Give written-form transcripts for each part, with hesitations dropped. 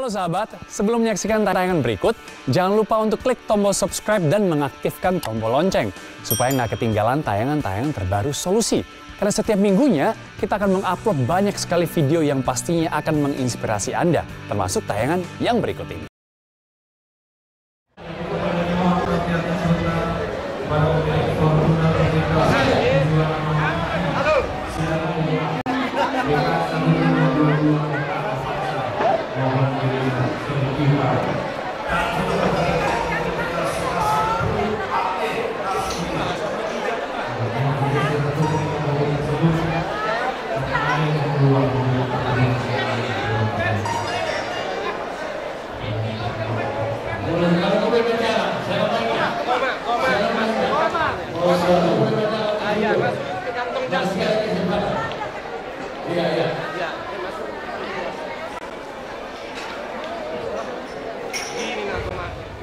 Halo sahabat, sebelum menyaksikan tayangan berikut, jangan lupa untuk klik tombol subscribe dan mengaktifkan tombol lonceng, supaya nggak ketinggalan tayangan-tayangan terbaru Solusi. Karena setiap minggunya, kita akan mengupload banyak sekali video yang pastinya akan menginspirasi Anda, termasuk tayangan yang berikut ini.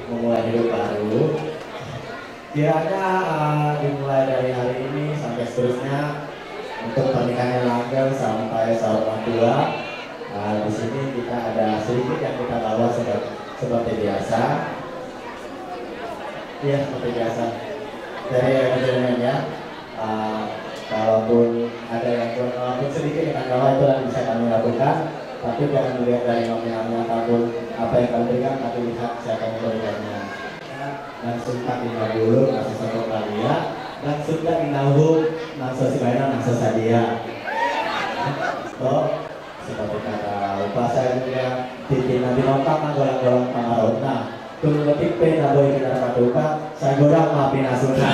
Memulai hidup baru, kiranya dimulai dari hari ini sampai seterusnya untuk pernikahan yang langgeng sampai orang tua. Di sini kita ada sedikit yang kita bawa seperti biasa. Iya, seperti biasa. Dari manajemen ya. Kalaupun ada yang kurang sedikit yang bawa itu bisa kami lakukan. Tapi jangan melihat dari nominalnya ataupun apa yang kami berikan, tapi lihat siapa yang memberikannya. Dan suka tinggal dulu, nasa satu kali ya. Dan suka inahu, nasa sibayana, nasa sadia. So, seperti kata lupa saya juga titik nabi nontak golong-golong pangarona. Tunggu letik pe naboy kita paduka, saya gorang maafin asuna.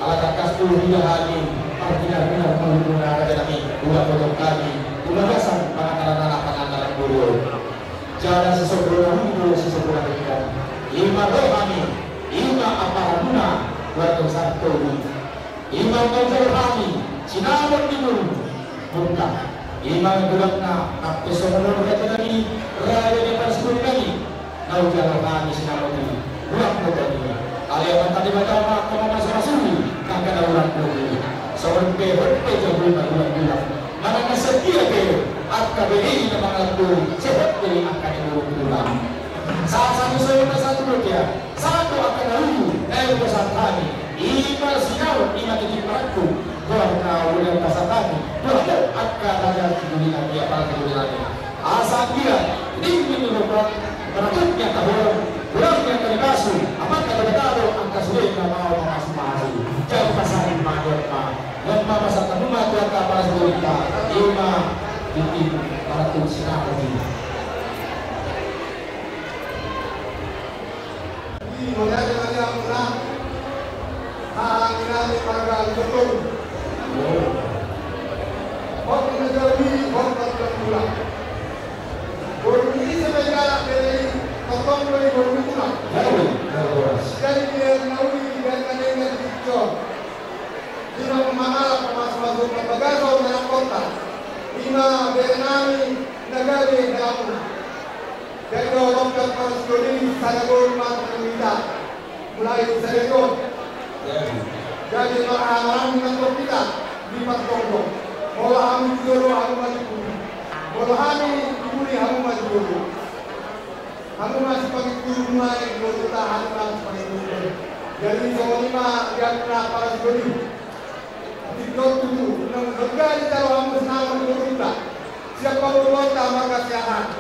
Alangkah kasih hingga hari benar-benar menggunakan kami dua potong kami pembahasan penanganan anak penanganan guru. Jangan seseorang dulu seseorang kita. Ima rohani, ima aparaduna, waktu satu. Ima rohani, sinamon timur, buka. Ima gelapna, nak pesono kata kami, raya di pasir kami. Nau jangan rohani sinamon timur, buat kami. Kalian tadi baca kama masuk-masuk, kakak orang dulu. Seorang berpe jauh bulan-bulan. Mana kesetia ke? Akan beri nama aku seperti akan bulan. Saat satu saya satu dia, satu akan lalu. Pesan kami. Ima sinar, ima titik peraku. Tuhan kau yang pesan kami. Tuhan akan ada dunia dia pada dunia. Asal dia ingin menemukan merakutnya tahun. Pulang yang terkasih, apakah betul angka sulit nama masing-masing? Jauh pasarin magerma, lemah masa tanuma tuan kapal sejuta, ilma bikin para tulisina lagi. Di mana dengan yang menang, hanya para betul. Waktu menjadi waktu terpulang. Ini sebenarnya dari Totong dari Borneo, dari Naui dan Kanengan Victor, di mana masuk Pagano dan kota, lima Bernami Nagari dalam, dari Dokter Parsuri Saragor Mantra mulai Saragor, jadi orang dengan kita di Patongo, Mola Amu Joro Amu Maju, Mola Hani Juri Amu Maju. Kamu masih pakai guru main, guru tahan masih pakai guru. Jadi semua lima yang pernah para guru. Di guru berkali kalau kamu senang guru kita. Siapa guru tambah kasihan.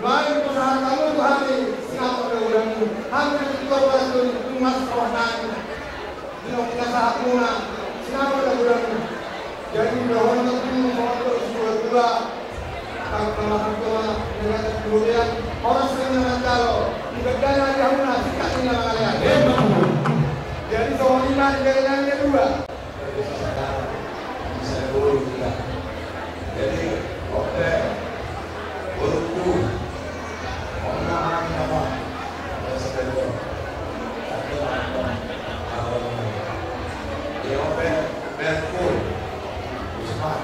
Main usaha kamu tuh hari siapa guru. Hampir kita para guru mas kawasan. Tidak punya sahabat muna. Siapa guru. Jadi bahwa nanti mau guru kemudian orang sering kalau negara yang nasib kasihnya kalian. Jadi soal iman negaranya dua. Jadi oke, burukku, orang apa? Dia oke, berpul, usman.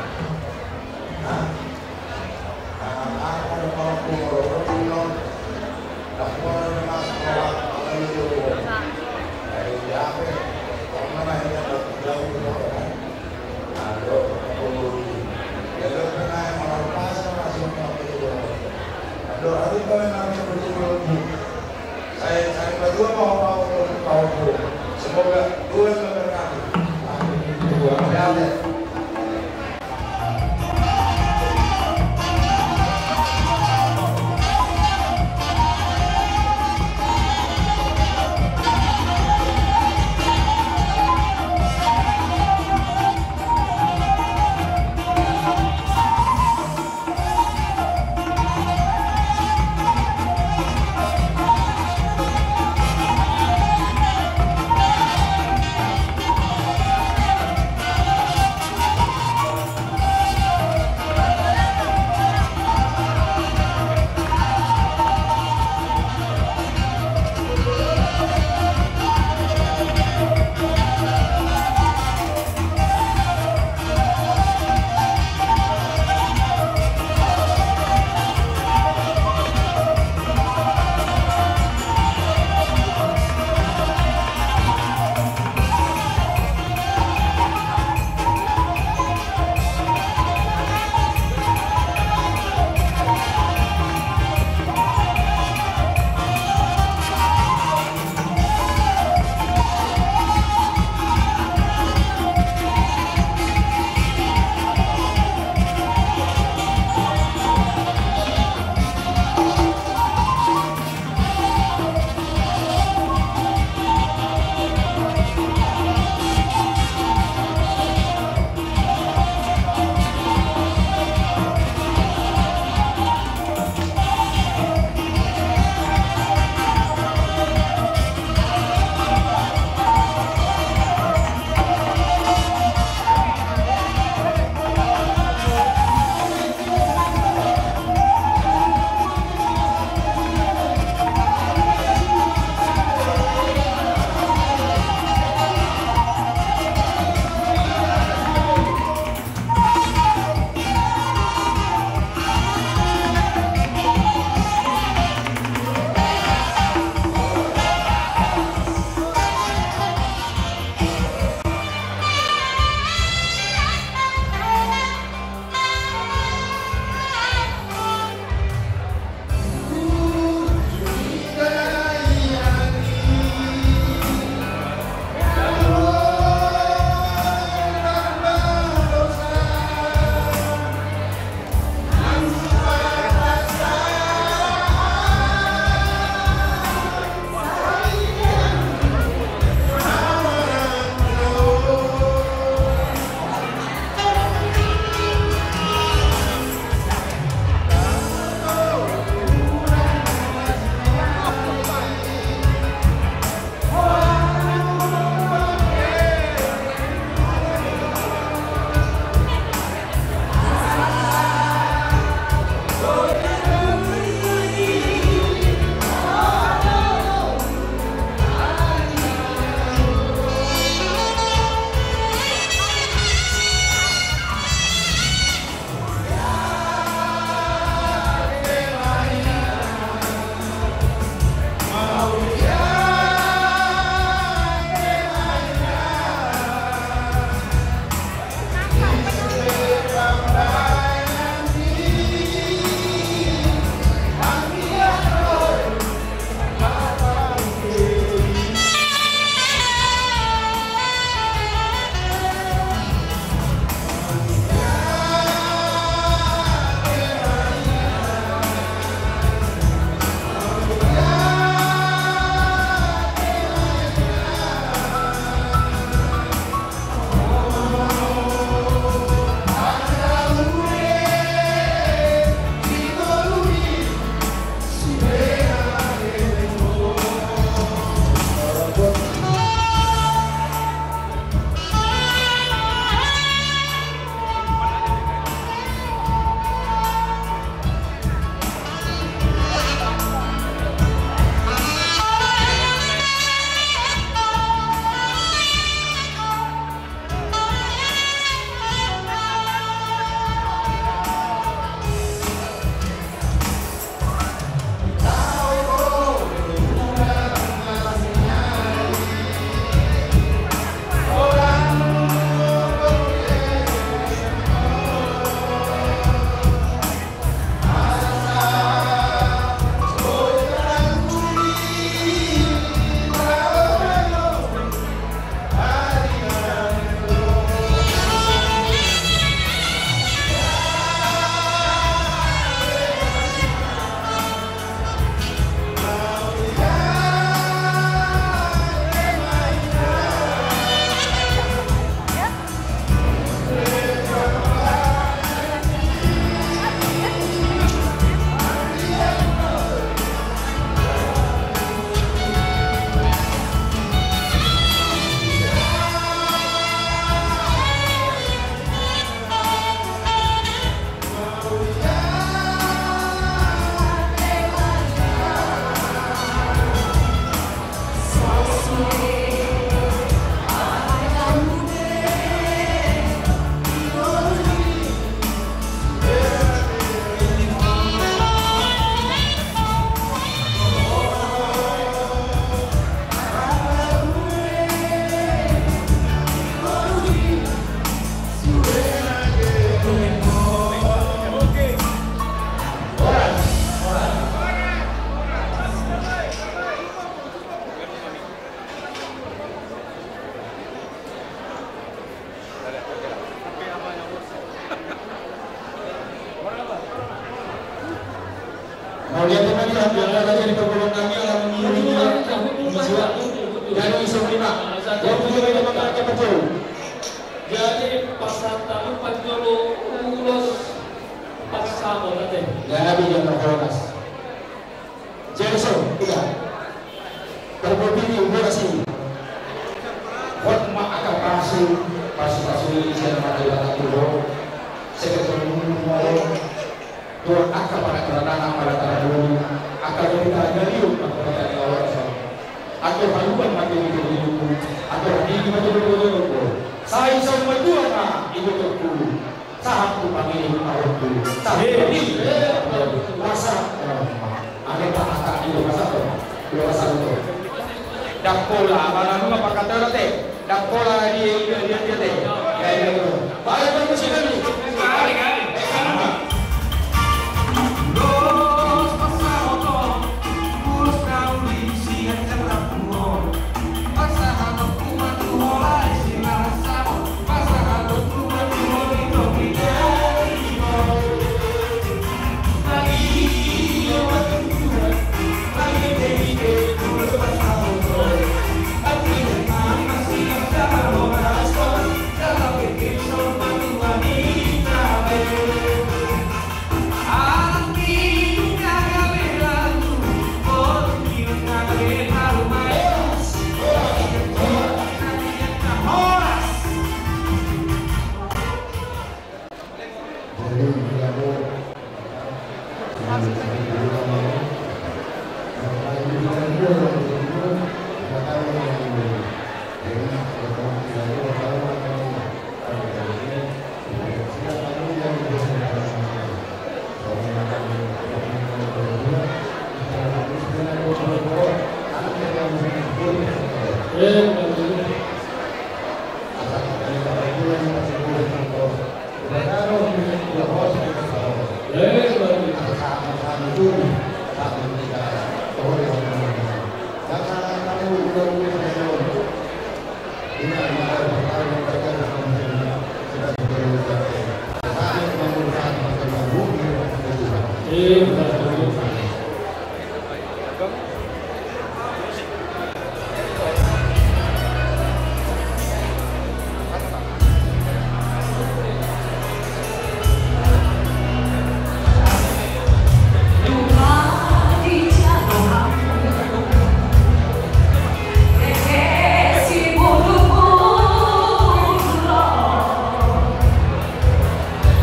Saya berdua mau semoga dua memberkati. yang berada di perguruan kami akan mengiringi dari isu 5 yang juga mengatakan betul. Jadi pasal tamu panjolo ulos pasal nanti. Jadi yang terhormat. Jason, tidak. Terbukti operasi. Hotma akan pasti ini saya mati dalam tubuh. Sekretari umum Tuhan akan pada kerana pada tahun akan kita dari pada awal atau haluan mati itu atau ini mati itu saya sama juga itu tu satu pagi tahun tu ini masa ada tak akan itu masa itu dak pola mana nunggu apa kata nanti dak pola dia teh ya baik bagus sekali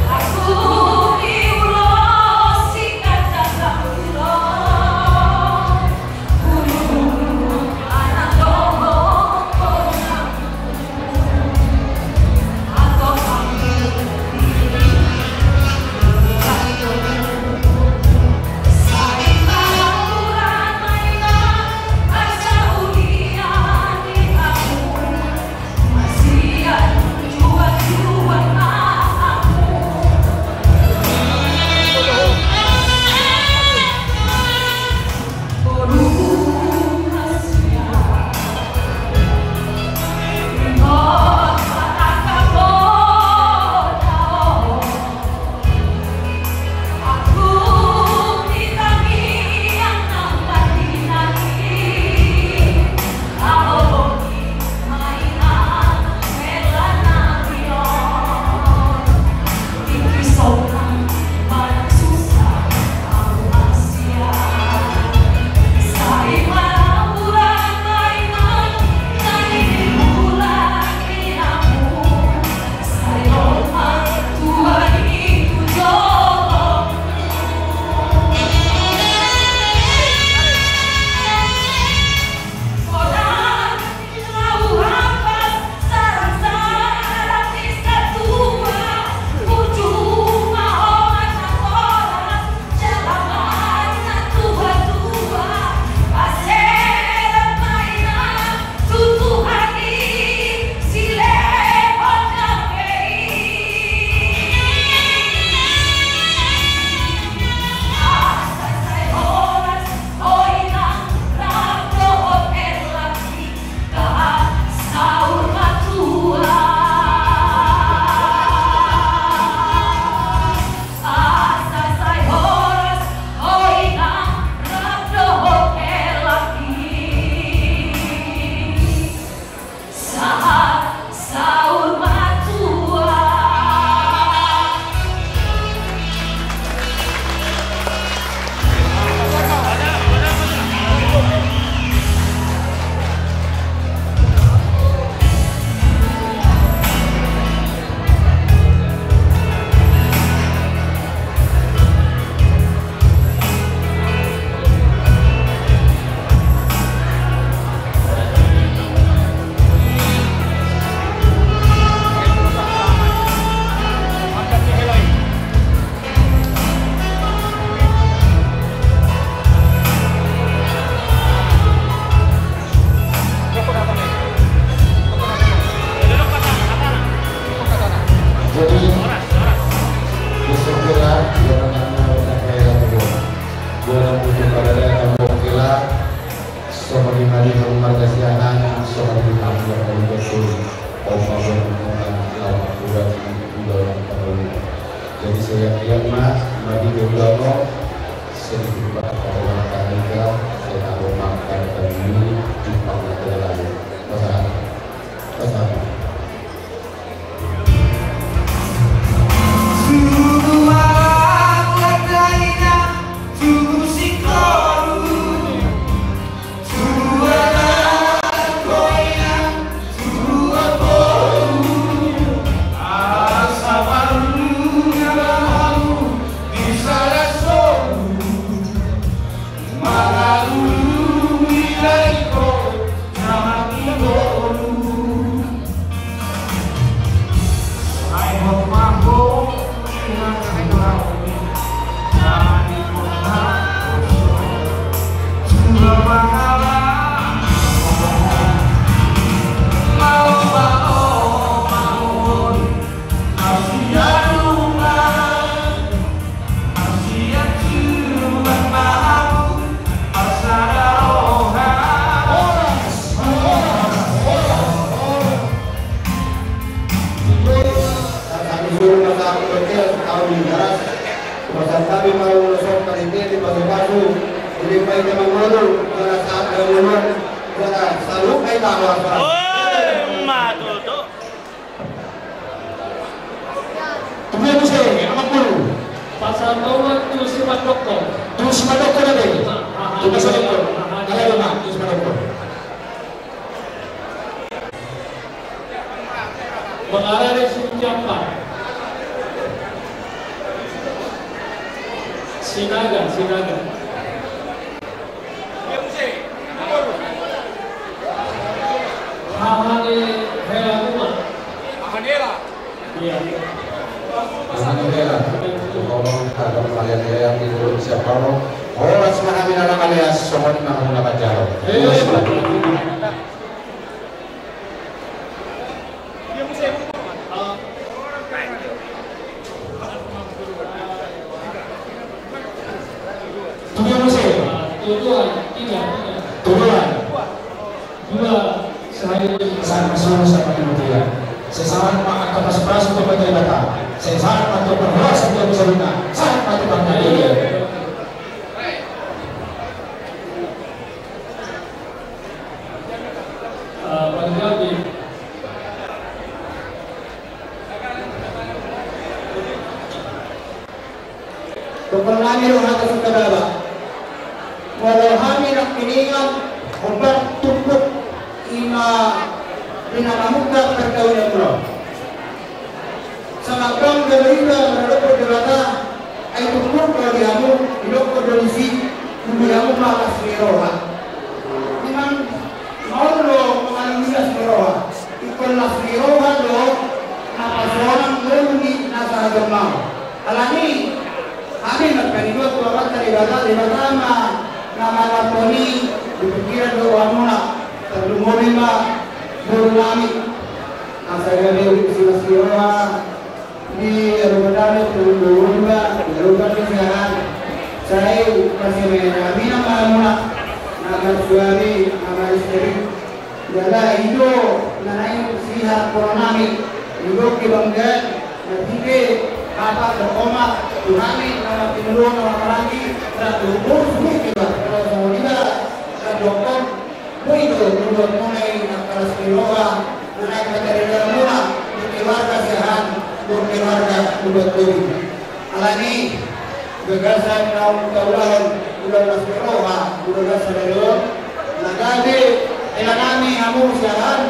Aku diulos si kata hotel tahun di garas pasal kami mau lusok karite di pasu-pasu jadi baik memang malu karena saat kemudian karena selalu kayak tawa Tuhan Musa, apa pun? Pasal bawah tu sifat doktor. Terus sama dokter ada? Terus sama dokter. Ada lama, terus sama dokter. Mengarah dari Sinjampa. Sinaga. Hahane Hela Uma. Iya. Ngomong kagak kalian yang itu siapa lo? Orang semua kami anak alias semua di mana menggunakan jauh. Tuduhan. Dua sehari Sama kemudian. Sesaat mak akan masuk untuk bagian data. Sesaat untuk berhoras untuk bisa lunak. Saat mati bangkai. Panjabi. Kepulauan itu hati suka dapat. Walau kami nak piningan obat tumpuk ina namuka perkawinan pulau. Sangatkan berbeda berlaku dewata ay tumpuk kalau diamu hidup kondisi diamu malas miroha. Memang mau lo mengalami miroha. Ikon las miroha lo napa seorang beruni nasa agama. Alani kami nagkanidot wakat karibata ma nama naponi di pikiran doa muna terlumuri ma guru kami asal dari sila di rumah turun ma di rumah kesehatan saya masih mengalami nama muna nama suami nama istri jadi itu nanai sihat koronami hidup kebanggaan nanti apa berkoma Tuhani nama tinulung nama lagi dan berumur semua kita kalau semua kita dokter itu menurut mulai nakal sekiroa naik materi dalam mula keluarga sehat keluarga buat tubuh alani gagasan kaum kaulan udah sekiroa udah sekiroa nagade elanami hamu siaran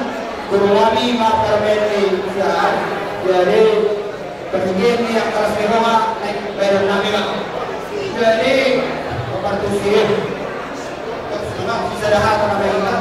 kurulami makarmeni siaran jadi kemudian yang kelas mewah naik bayar nabi mak jadi kartu sih sama bisa dah apa namanya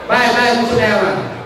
Baik, musuhnya Bang.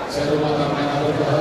Saya rumah tangga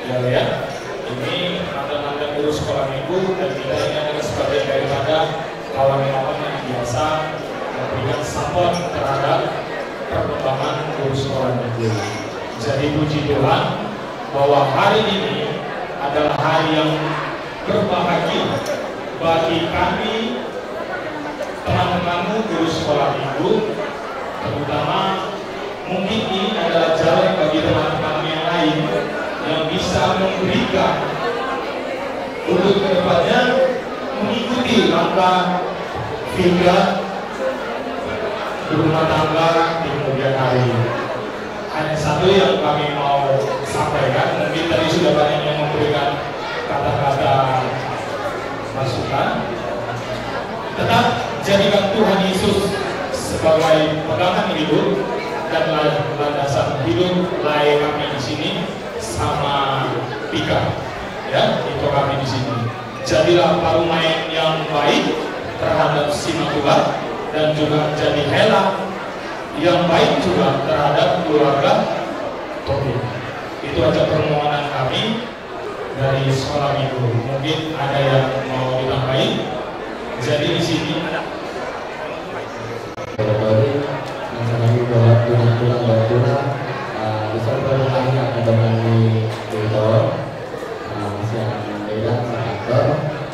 Ya, ya. Ini mantan-mantan guru sekolah minggu dan kita ini adalah sebagian daripada kawan-kawan yang biasa memberikan support terhadap perkembangan guru sekolah minggu. Jadi puji Tuhan bahwa hari ini adalah hari yang berbahagia bagi kami teman-teman guru sekolah minggu, terutama mungkin ini adalah jalan bagi teman-teman yang lain yang bisa memberikan untuk kedepannya mengikuti langkah hingga berumah tangga di kemudian hari. Hanya satu yang kami mau sampaikan, mungkin tadi sudah banyak yang memberikan kata-kata masukan. Tetap jadikan Tuhan Yesus sebagai pegangan hidup dan landasan hidup layak kami di sini sama Pika, ya itu kami di sini. Jadilah parumain yang baik terhadap Sima Tuhan dan juga jadi helah yang baik juga terhadap keluarga Tobi. Itu aja permohonan kami dari sekolah minggu. Mungkin ada yang mau ditambahin. Jadi di sini bisa bertanya dengan itu masih akan beda sektor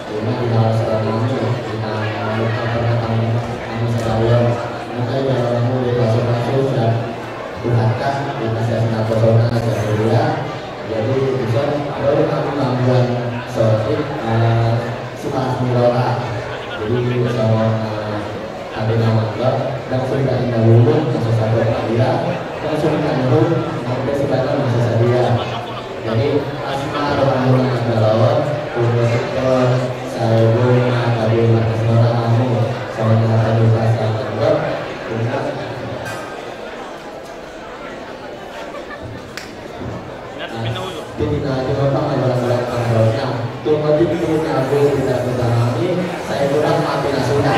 cuma di dalam sekolah kami kita melakukan perkataan kami sekalian makanya dalam kamu di kasus dan Tuhankan dikasih anak corona dan jadi bisa baru kami membuat seperti suka mirora jadi bersama ada nama dan sudah indah dulu masa sabar dia dan sudah dulu sampai sekarang masa sadia jadi asma orang-orang adalah untuk saya bunga tadi mata semua kamu sama mata juga sama juga Tinggal di bawah barang-barang kantornya tunggu di punya tidak bertangani saya kurang mati nasudah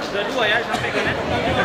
Sudah dua ya sampai kan? Terima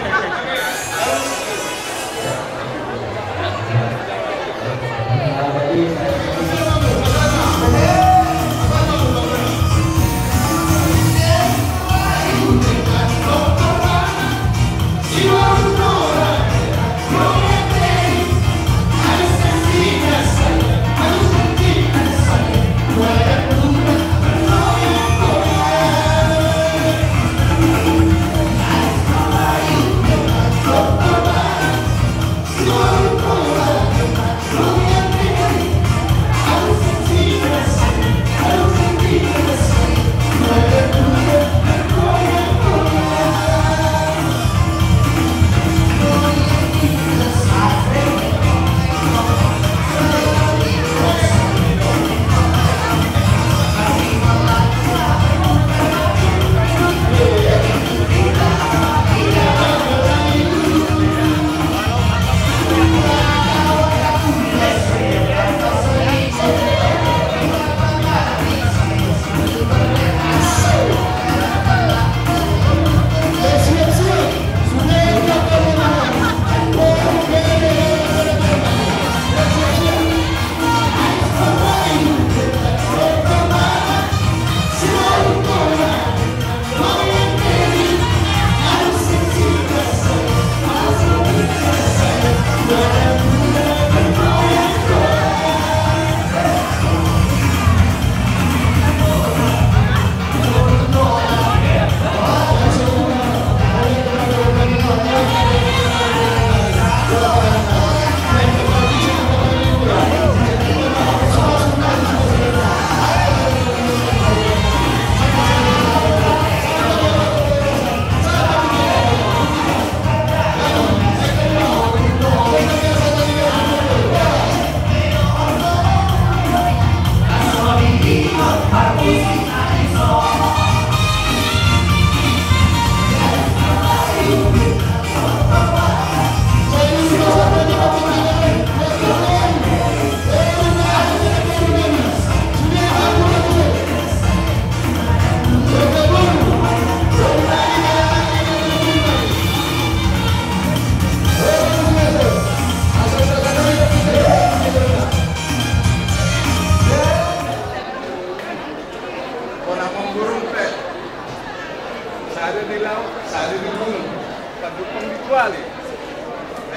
dua nih.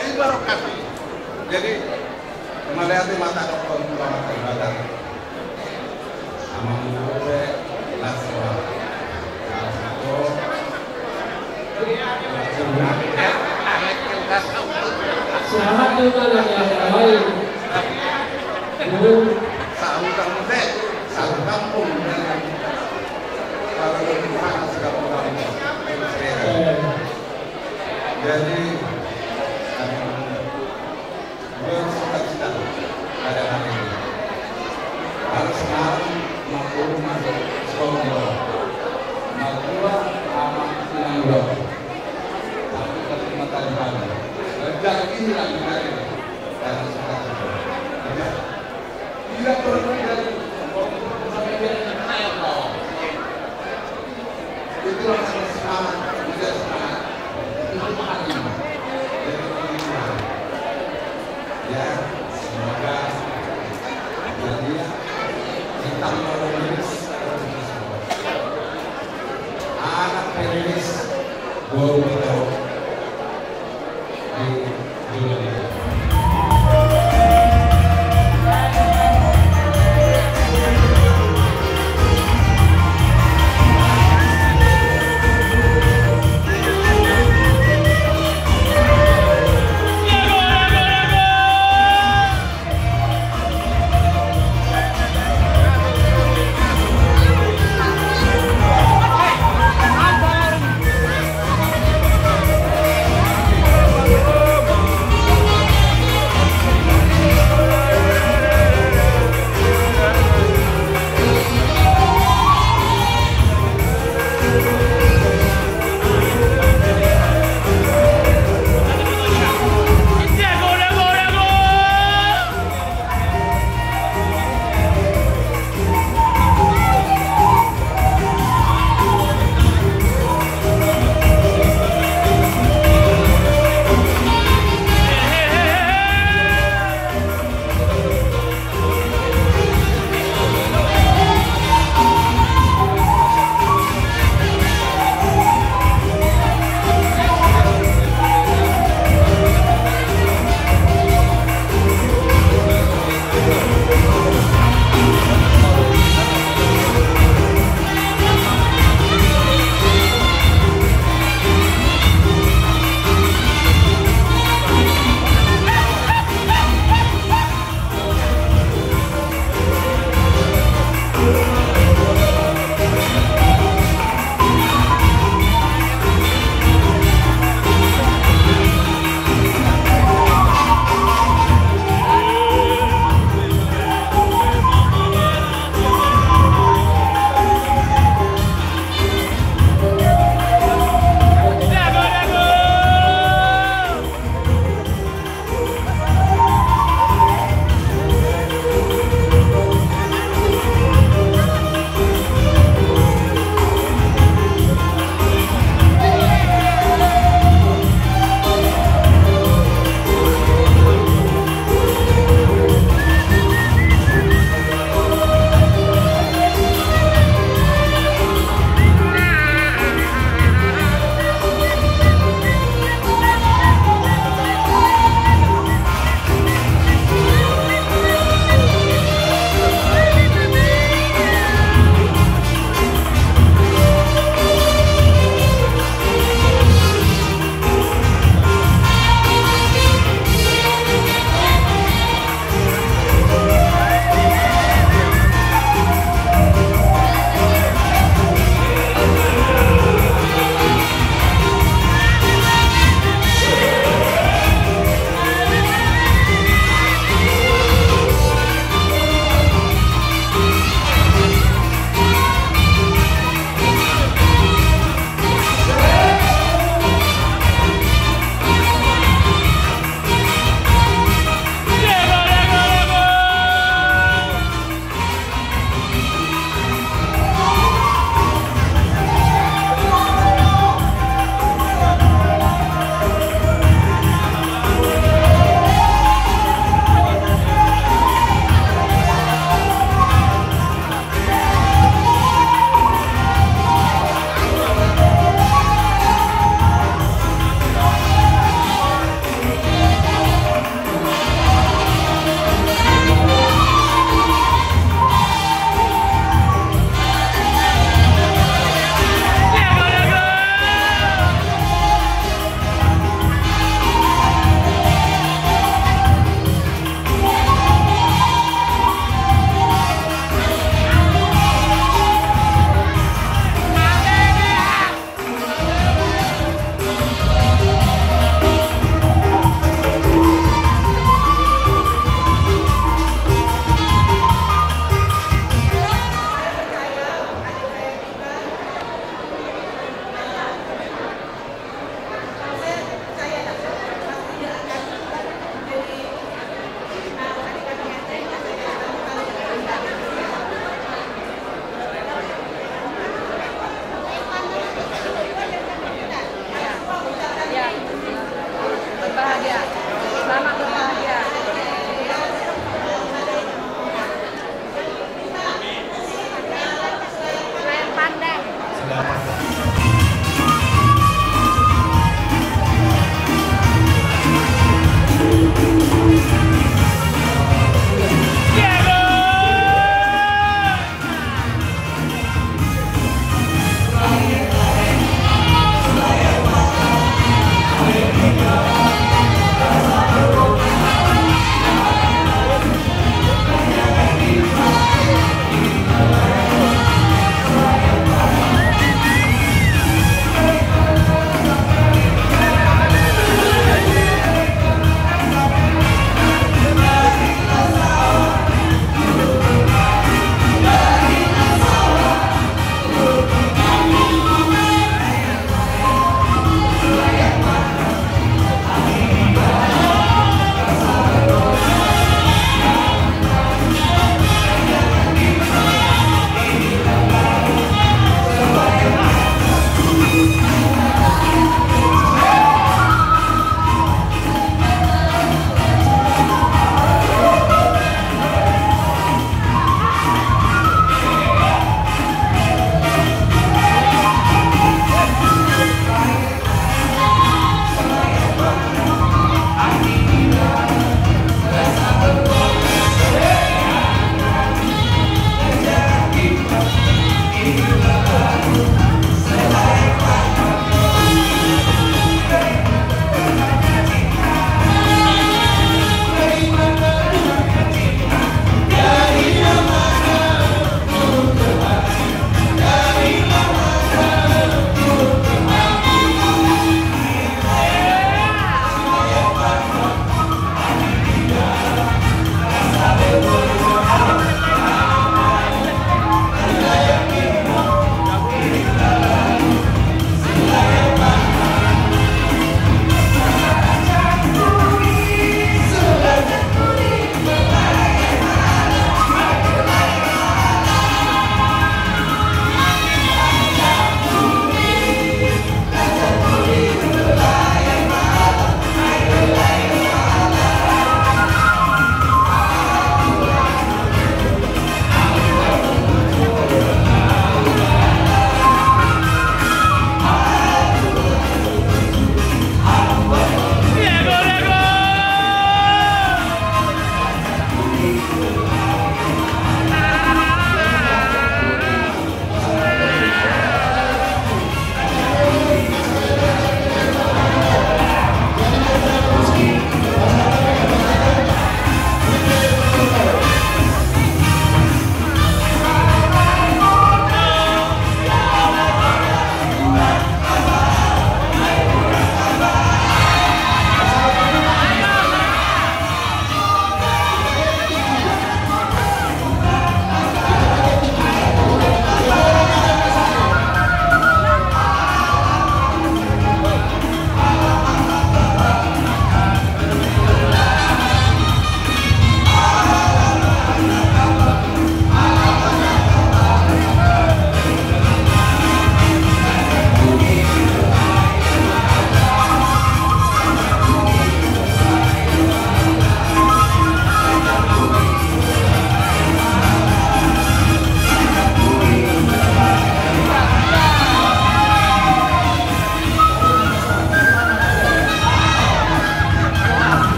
Ini baru kasih. Jadi melihat mata dokter mata ibadah. Sama gue langsung. Selamat datang yang baik. Sahur kamu deh, sahur kampung dan kalau lebih panas kampung kampung. Jadi bersuka-cita pada hari ini. Kalau sekarang mampu masuk sekolah, mampu amat tidak tapi ketika Tuhan dan ini lagi hari karena suka-cita. Tidak perlu dari sampai dengan ayat bawah. Itulah semangat, tidak semangat. Itu hati. Ya, semoga jadi kita menulis anak penulis Boruto di dunia. Thank you.